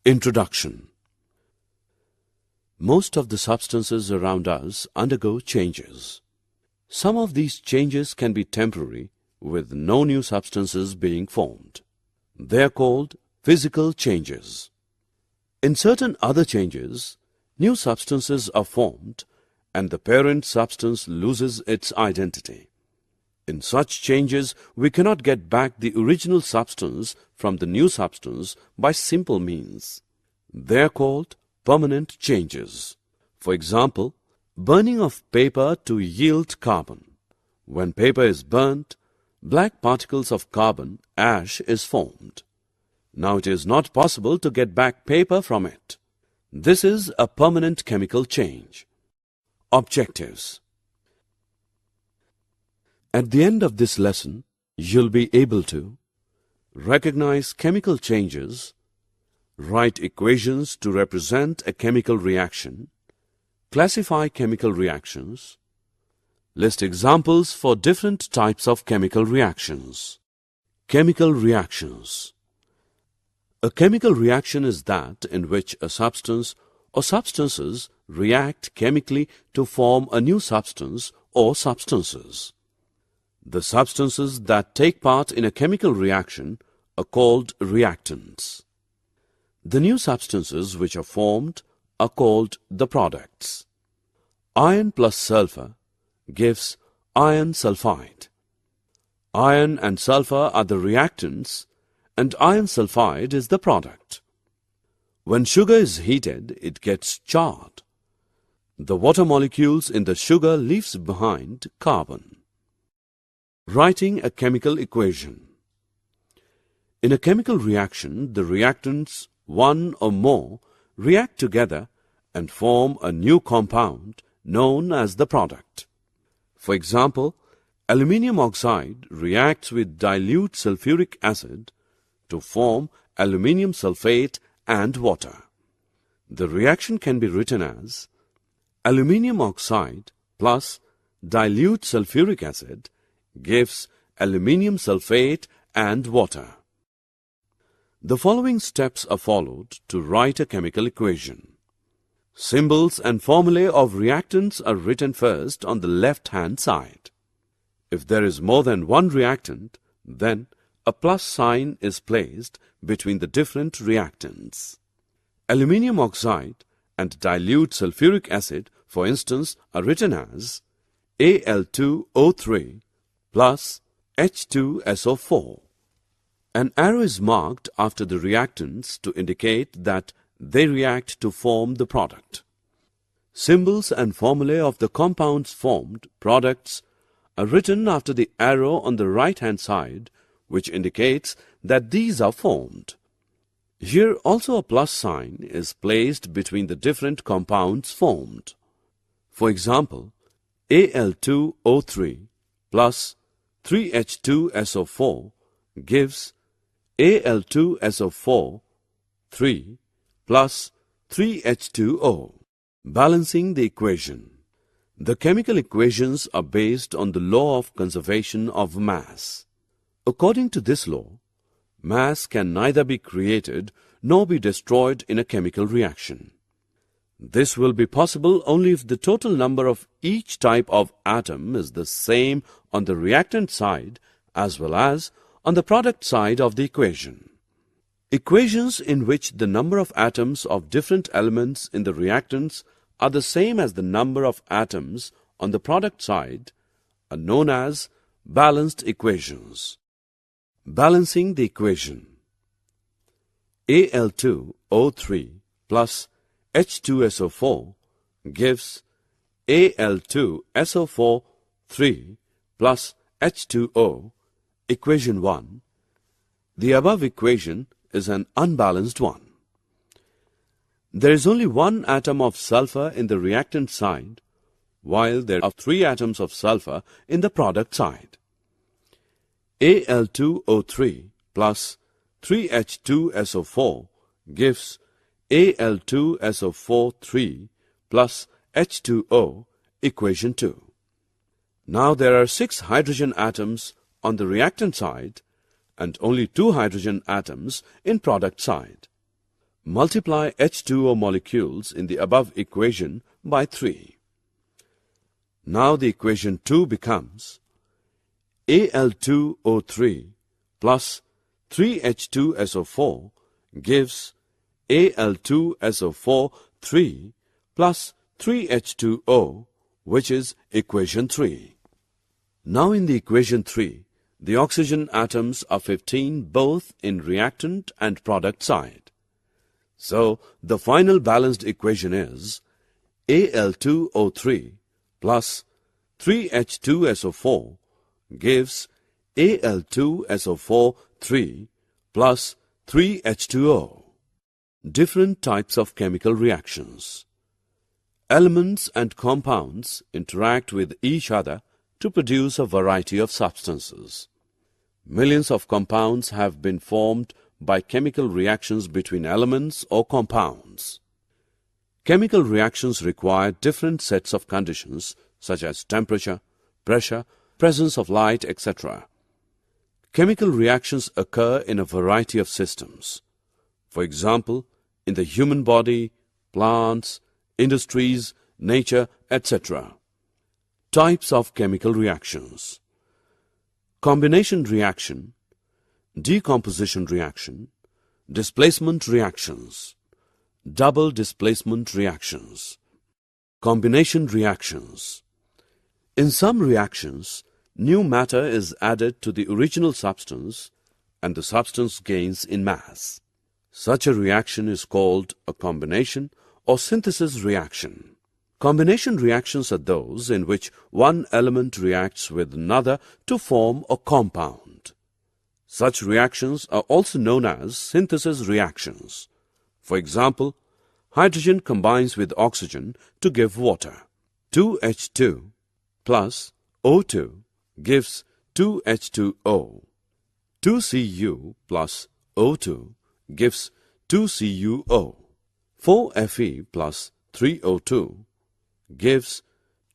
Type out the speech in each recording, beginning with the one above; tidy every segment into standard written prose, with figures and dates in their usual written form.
Introduction. Most of the substances around us undergo changes. Some of these changes can be temporary, with no new substances being formed. They are called physical changes. In certain other changes, new substances are formed and the parent substance loses its identity. In such changes, we cannot get back the original substance from the new substance by simple means. They are called permanent changes. For example, burning of paper to yield carbon. When paper is burnt, black particles of carbon ash is formed. Now it is not possible to get back paper from it. This is a permanent chemical change. Objectives. At the end of this lesson, you'll be able to recognize chemical changes, write equations to represent a chemical reaction, classify chemical reactions, list examples for different types of chemical reactions. Chemical reactions. A chemical reaction is that in which a substance or substances react chemically to form a new substance or substances. The substances that take part in a chemical reaction are called reactants. The new substances which are formed are called the products. Iron plus sulfur gives iron sulfide. Iron and sulfur are the reactants and iron sulfide is the product. When sugar is heated, it gets charred. The water molecules in the sugar leaves behind carbon. Writing a chemical equation. In a chemical reaction, the reactants, one or more, react together and form a new compound known as the product. For example, aluminium oxide reacts with dilute sulfuric acid to form aluminium sulfate and water. The reaction can be written as aluminium oxide plus dilute sulfuric acid gives aluminium sulfate and water. The following steps are followed to write a chemical equation. Symbols and formulae of reactants are written first on the left-hand side. If there is more than one reactant, then a plus sign is placed between the different reactants. Aluminium oxide and dilute sulfuric acid, for instance, are written as Al2O3 plus H2SO4. An arrow is marked after the reactants to indicate that they react to form the product. Symbols and formulae of the compounds formed, products, are written after the arrow on the right-hand side, which indicates that these are formed. Here also a plus sign is placed between the different compounds formed. For example, Al2O3 plus 3H2SO4 gives Al2SO4 3 plus 3H2O. Balancing the equation. The chemical equations are based on the law of conservation of mass. According to this law, mass can neither be created nor be destroyed in a chemical reaction. This will be possible only if the total number of each type of atom is the same on the reactant side as well as on the product side of the equation. Equations in which the number of atoms of different elements in the reactants are the same as the number of atoms on the product side are known as balanced equations. Balancing the equation. Al2O3 plus H2SO4 gives Al2SO4 3 plus H2O, equation 1. The above equation is an unbalanced one. There is only one atom of sulfur in the reactant side, while there are 3 atoms of sulfur in the product side. Al2O3 plus 3H2SO4 gives Al2SO4 3 plus H2O, equation 2. Now there are 6 hydrogen atoms on the reactant side and only 2 hydrogen atoms in product side. Multiply H2O molecules in the above equation by 3. Now the equation 2 becomes Al2O3 plus 3H2SO4 gives Al2SO4 3 plus 3H2O, which is equation 3. Now in the equation 3, the oxygen atoms are 15 both in reactant and product side. So the final balanced equation is Al2O3 plus 3H2SO4 gives Al2SO4 3 plus 3H2O. Different types of chemical reactions. Elements and compounds interact with each other to produce a variety of substances. Millions of compounds have been formed by chemical reactions between elements or compounds. Chemical reactions require different sets of conditions such as temperature, pressure, presence of light, etc. Chemical reactions occur in a variety of systems. For example, in the human body, plants, industries, nature, etc. Types of chemical reactions. Combination reaction, decomposition reaction, displacement reactions, double displacement reactions. Combination reactions. In some reactions, new matter is added to the original substance and the substance gains in mass. Such a reaction is called a combination or synthesis reaction. Combination reactions are those in which one element reacts with another to form a compound. Such reactions are also known as synthesis reactions. For example, hydrogen combines with oxygen to give water. 2H2 plus O2 gives 2H2O. 2Cu plus O2 gives 2CuO. 4Fe plus 3O2 gives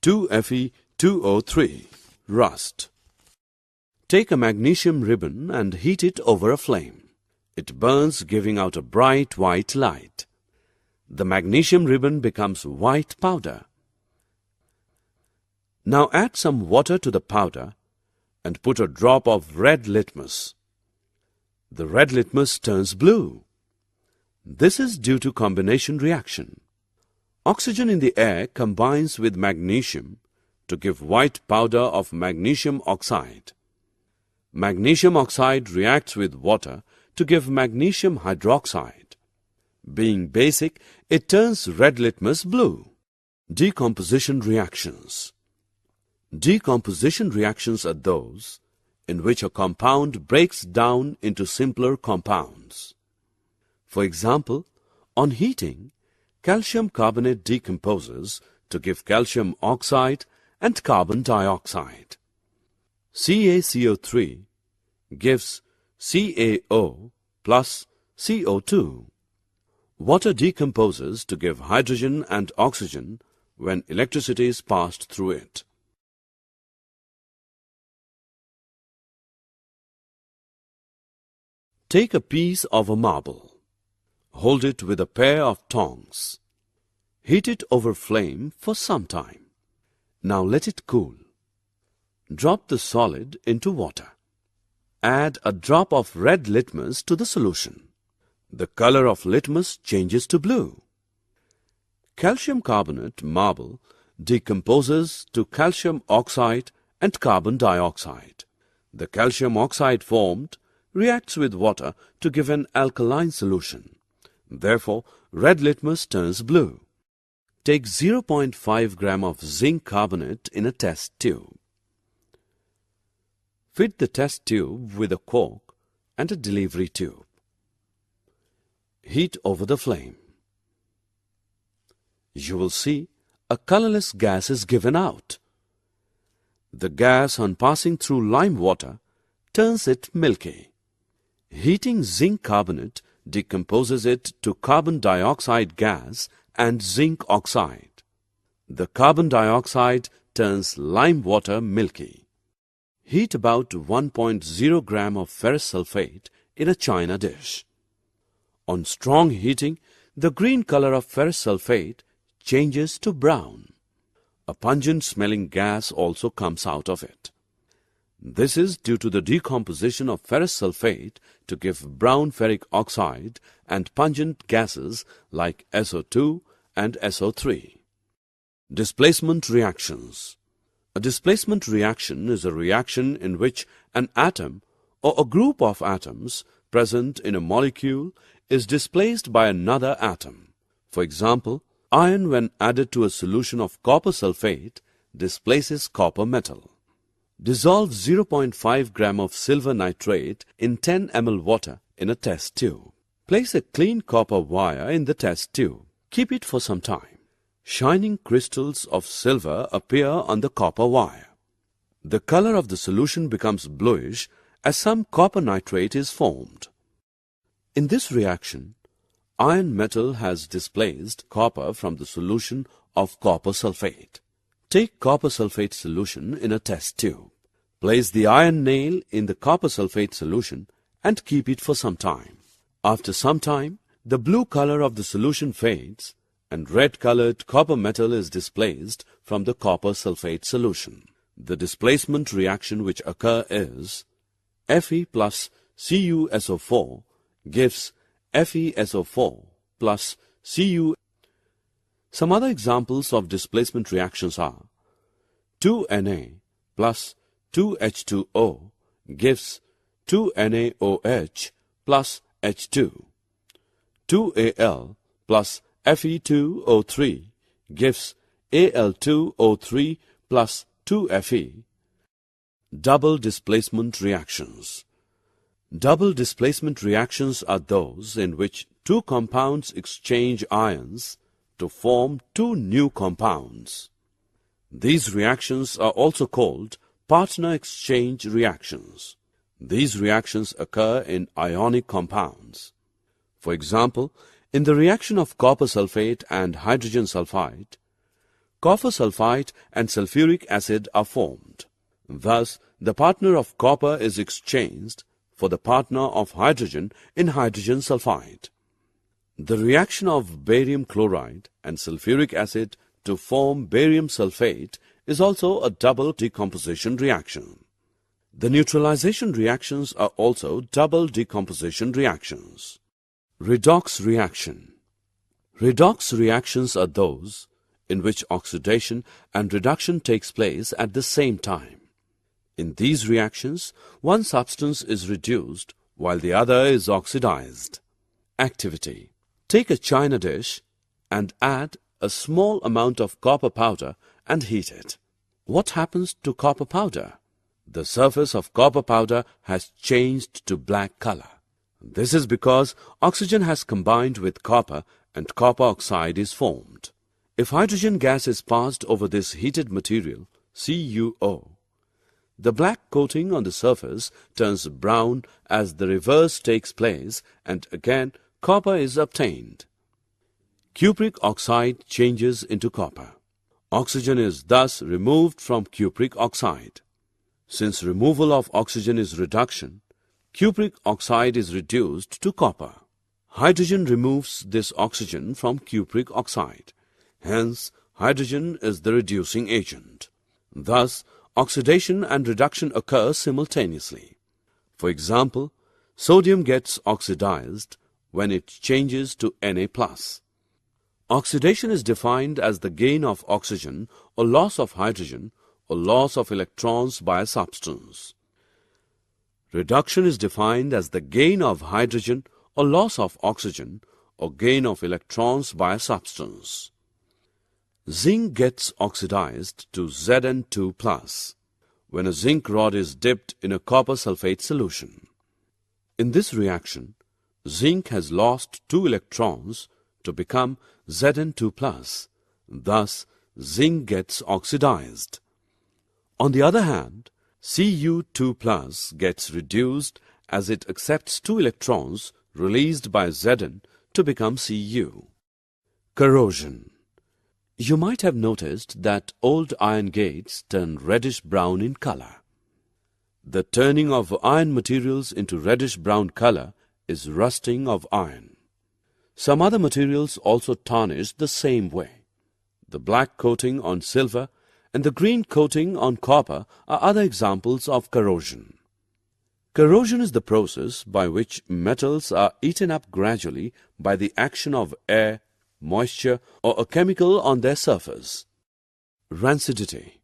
2Fe2O3. Rust. Take a magnesium ribbon and heat it over a flame. It burns, giving out a bright white light. The magnesium ribbon becomes white powder. Now add some water to the powder and put a drop of red litmus. The red litmus turns blue. This is due to combination reaction. Oxygen in the air combines with magnesium to give white powder of magnesium oxide. Magnesium oxide reacts with water to give magnesium hydroxide. Being basic, it turns red litmus blue. Decomposition reactions. Decomposition reactions are those in which a compound breaks down into simpler compounds. For example, on heating, calcium carbonate decomposes to give calcium oxide and carbon dioxide. CaCO3 gives CaO plus CO2. Water decomposes to give hydrogen and oxygen when electricity is passed through it. Take a piece of a marble. Hold it with a pair of tongs. Heat it over flame for some time. Now let it cool. Drop the solid into water. Add a drop of red litmus to the solution. The color of litmus changes to blue. Calcium carbonate marble decomposes to calcium oxide and carbon dioxide. The calcium oxide formed reacts with water to give an alkaline solution. Therefore, red litmus turns blue. Take 0.5 gram of zinc carbonate in a test tube. Fit the test tube with a cork and a delivery tube. Heat over the flame. You will see a colorless gas is given out. The gas, on passing through lime water, turns it milky. Heating zinc carbonate decomposes it to carbon dioxide gas and zinc oxide. The carbon dioxide turns lime water milky. Heat about 1.0 gram of ferrous sulfate in a china dish. On strong heating, the green color of ferrous sulfate changes to brown. A pungent-smelling gas also comes out of it. This is due to the decomposition of ferrous sulfate to give brown ferric oxide and pungent gases like SO2 and SO3. Displacement reactions. A displacement reaction is a reaction in which an atom or a group of atoms present in a molecule is displaced by another atom. For example, iron when added to a solution of copper sulfate displaces copper metal. Dissolve 0.5 gram of silver nitrate in 10 ml water in a test tube. Place a clean copper wire in the test tube. Keep it for some time. Shining crystals of silver appear on the copper wire. The color of the solution becomes bluish as some copper nitrate is formed. In this reaction, iron metal has displaced copper from the solution of copper sulfate. Take copper sulfate solution in a test tube. Place the iron nail in the copper sulfate solution and keep it for some time. After some time, the blue color of the solution fades and red-colored copper metal is displaced from the copper sulfate solution. The displacement reaction which occurs is Fe plus CuSO4 gives FeSO4 plus Cu. Some other examples of displacement reactions are 2Na plus 2H2O gives 2NaOH plus H2. 2Al plus Fe2O3 gives Al2O3 plus 2Fe. Double displacement reactions. Double displacement reactions are those in which two compounds exchange ions to form two new compounds. These reactions are also called partner exchange reactions. These reactions occur in ionic compounds. For example, in the reaction of copper sulfate and hydrogen sulfide, copper sulfite and sulfuric acid are formed. Thus, the partner of copper is exchanged for the partner of hydrogen in hydrogen sulfide. The reaction of barium chloride and sulfuric acid to form barium sulfate is also a double decomposition reaction. The neutralization reactions are also double decomposition reactions. Redox reaction. Redox reactions are those in which oxidation and reduction takes place at the same time. In these reactions, one substance is reduced while the other is oxidized. Activity. Take a china dish and add a small amount of copper powder and heat it. What happens to copper powder? The surface of copper powder has changed to black color. This is because oxygen has combined with copper and copper oxide is formed. If hydrogen gas is passed over this heated material, CuO, the black coating on the surface turns brown as the reverse takes place and again copper is obtained. Cupric oxide changes into copper. Oxygen is thus removed from cupric oxide. Since removal of oxygen is reduction, cupric oxide is reduced to copper. Hydrogen removes this oxygen from cupric oxide. Hence, hydrogen is the reducing agent. Thus, oxidation and reduction occur simultaneously. For example, sodium gets oxidized when it changes to Na+. Oxidation is defined as the gain of oxygen or loss of hydrogen or loss of electrons by a substance. Reduction is defined as the gain of hydrogen or loss of oxygen or gain of electrons by a substance. Zinc gets oxidized to Zn2+ when a zinc rod is dipped in a copper sulfate solution. In this reaction, zinc has lost 2 electrons to become Zn2+. Thus, zinc gets oxidized. On the other hand, Cu2+ gets reduced as it accepts 2 electrons released by Zn to become Cu. Corrosion. You might have noticed that old iron gates turn reddish-brown in color. The turning of iron materials into reddish-brown color is rusting of iron. Some other materials also tarnish the same way. The black coating on silver and the green coating on copper are other examples of corrosion. Corrosion is the process by which metals are eaten up gradually by the action of air, moisture, or a chemical on their surface. Rancidity.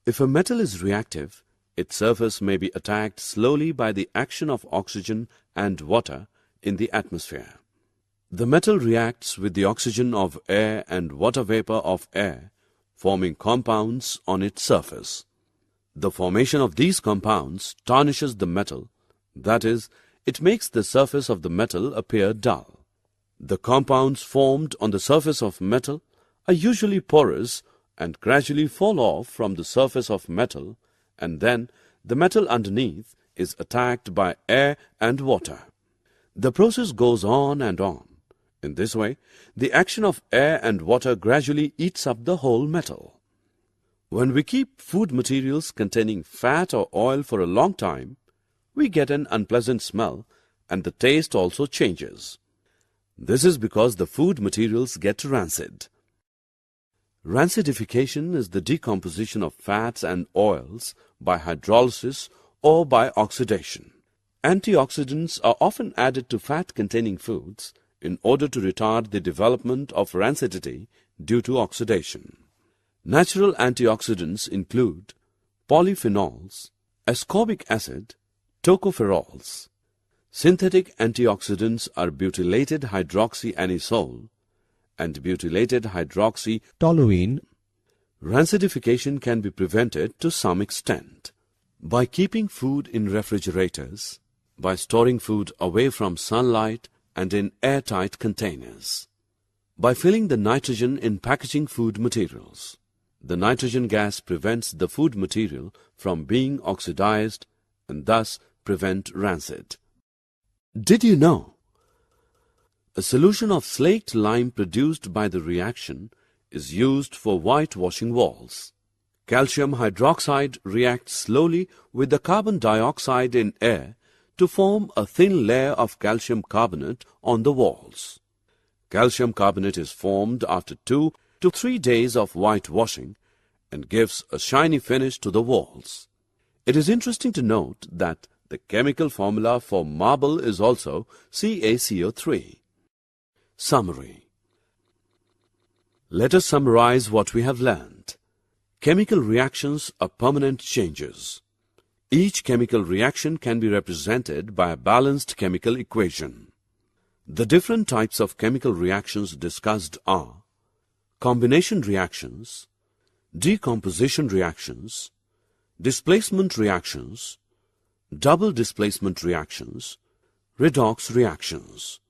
If a metal is reactive, its surface may be attacked slowly by the action of oxygen and water in the atmosphere. The metal reacts with the oxygen of air and water vapor of air, forming compounds on its surface. The formation of these compounds tarnishes the metal, that is, it makes the surface of the metal appear dull. The compounds formed on the surface of metal are usually porous and gradually fall off from the surface of metal, and then the metal underneath is attacked by air and water. The process goes on and on. In this way, the action of air and water gradually eats up the whole metal. When we keep food materials containing fat or oil for a long time, we get an unpleasant smell and the taste also changes. This is because the food materials get rancid. Rancidification is the decomposition of fats and oils by hydrolysis or by oxidation. Antioxidants are often added to fat-containing foods in order to retard the development of rancidity due to oxidation. Natural antioxidants include polyphenols, ascorbic acid, tocopherols. Synthetic antioxidants are butylated hydroxyanisole and butylated hydroxytoluene. Rancidification can be prevented to some extent by keeping food in refrigerators, by storing food away from sunlight and in airtight containers, by filling the nitrogen in packaging food materials. The nitrogen gas prevents the food material from being oxidized and thus prevent rancid. Did you know? A solution of slaked lime produced by the reaction is used for whitewashing walls. Calcium hydroxide reacts slowly with the carbon dioxide in air to form a thin layer of calcium carbonate on the walls. Calcium carbonate is formed after 2 to 3 days of whitewashing and gives a shiny finish to the walls. It is interesting to note that the chemical formula for marble is also CaCO3. Summary. Let us summarize what we have learned. Chemical reactions are permanent changes. Each chemical reaction can be represented by a balanced chemical equation. The different types of chemical reactions discussed are combination reactions, decomposition reactions, displacement reactions, double displacement reactions, redox reactions.